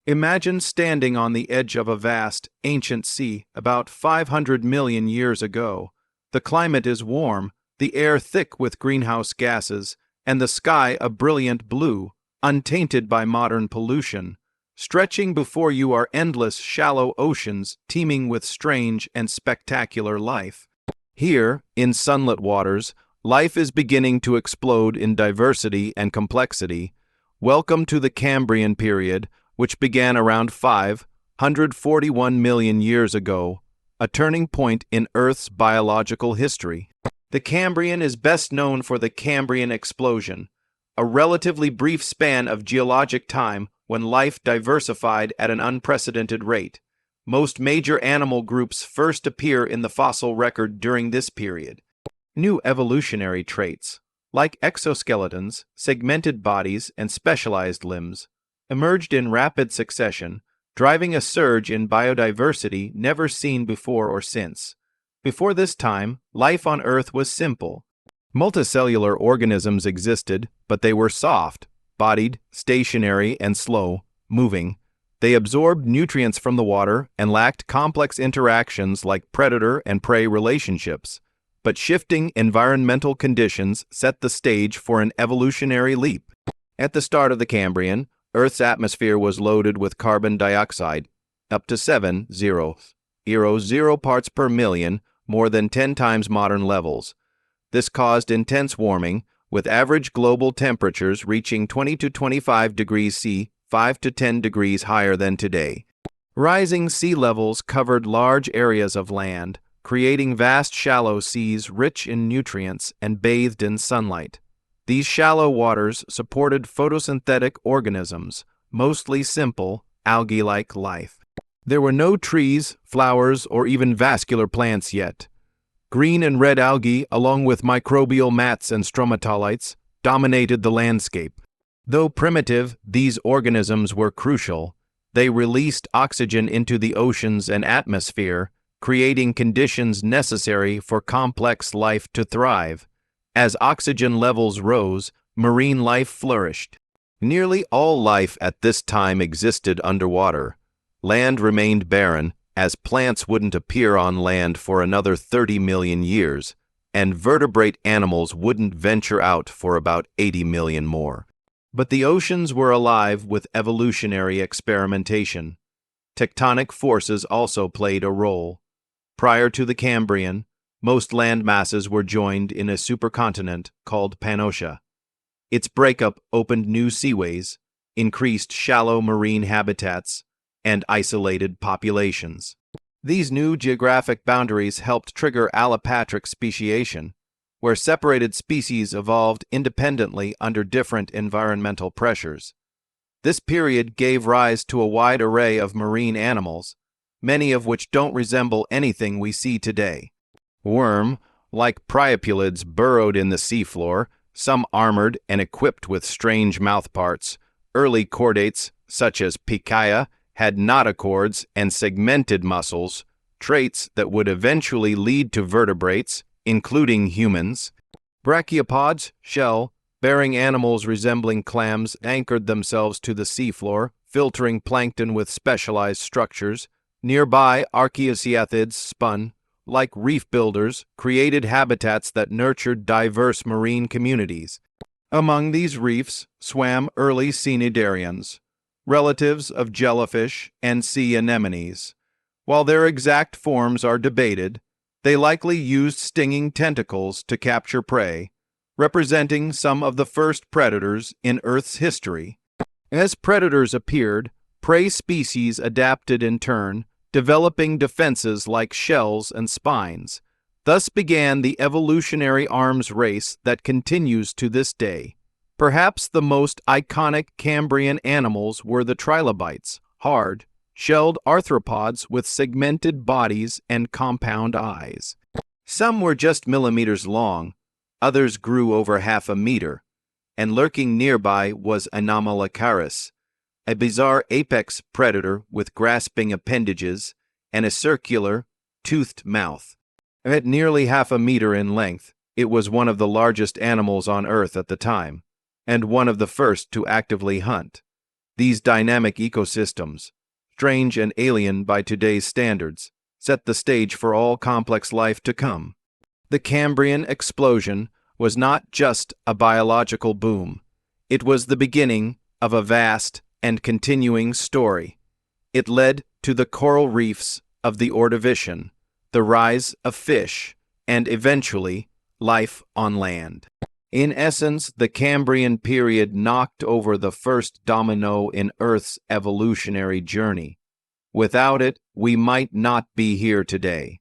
Imagine standing on the edge of a vast, ancient sea about 500 million years ago. The climate is warm, the air thick with greenhouse gases, and the sky a brilliant blue, untainted by modern pollution. Stretching before you are endless shallow oceans teeming with strange and spectacular life. Here, in sunlit waters, life is beginning to explode in diversity and complexity. Welcome to the Cambrian period, which began around 541 million years ago, a turning point in Earth's biological history. The Cambrian is best known for the Cambrian Explosion, a relatively brief span of geologic time when life diversified at an unprecedented rate. Most major animal groups first appear in the fossil record during this period. New evolutionary traits, like exoskeletons, segmented bodies, and specialized limbs, emerged in rapid succession, driving a surge in biodiversity never seen before or since. Before this time, life on Earth was simple. Multicellular organisms existed, but they were soft-bodied, stationary, and slow-moving. They absorbed nutrients from the water and lacked complex interactions like predator and prey relationships. But shifting environmental conditions set the stage for an evolutionary leap. At the start of the Cambrian, Earth's atmosphere was loaded with carbon dioxide, up to 7.0 parts per million, more than 10 times modern levels. This caused intense warming, with average global temperatures reaching 20 to 25 degrees C, 5 to 10 degrees higher than today. Rising sea levels covered large areas of land, creating vast shallow seas rich in nutrients and bathed in sunlight. These shallow waters supported photosynthetic organisms, mostly simple, algae-like life. There were no trees, flowers, or even vascular plants yet. Green and red algae, along with microbial mats and stromatolites, dominated the landscape. Though primitive, these organisms were crucial. They released oxygen into the oceans and atmosphere, creating conditions necessary for complex life to thrive. As oxygen levels rose, marine life flourished. Nearly all life at this time existed underwater. Land remained barren, as plants wouldn't appear on land for another 30 million years, and vertebrate animals wouldn't venture out for about 80 million more. But the oceans were alive with evolutionary experimentation. Tectonic forces also played a role. Prior to the Cambrian, most land masses were joined in a supercontinent called Pannotia. Its breakup opened new seaways, increased shallow marine habitats, and isolated populations. These new geographic boundaries helped trigger allopatric speciation, where separated species evolved independently under different environmental pressures. This period gave rise to a wide array of marine animals, many of which don't resemble anything we see today. Worm-like priapulids burrowed in the seafloor, some armored and equipped with strange mouthparts. Early chordates, such as Picaia, had notochords and segmented muscles, traits that would eventually lead to vertebrates, including humans. Brachiopods, shell-bearing animals resembling clams, anchored themselves to the seafloor, filtering plankton with specialized structures. Nearby, archaeoceathids spun, like reef builders, created habitats that nurtured diverse marine communities. Among these reefs swam early cnidarians, relatives of jellyfish and sea anemones. While their exact forms are debated, they likely used stinging tentacles to capture prey, representing some of the first predators in Earth's history. As predators appeared, prey species adapted in turn, developing defenses like shells and spines. Thus began the evolutionary arms race that continues to this day. Perhaps the most iconic Cambrian animals were the trilobites, hard, shelled arthropods with segmented bodies and compound eyes. Some were just millimeters long, others grew over half a meter, and lurking nearby was Anomalocaris, a bizarre apex predator with grasping appendages and a circular, toothed mouth. At nearly half a meter in length, it was one of the largest animals on Earth at the time, and one of the first to actively hunt. These dynamic ecosystems, strange and alien by today's standards, set the stage for all complex life to come. The Cambrian Explosion was not just a biological boom. It was the beginning of a vast and continuing story. It led to the coral reefs of the Ordovician, the rise of fish, and eventually life on land. In essence, the Cambrian period knocked over the first domino in Earth's evolutionary journey. Without it, we might not be here today.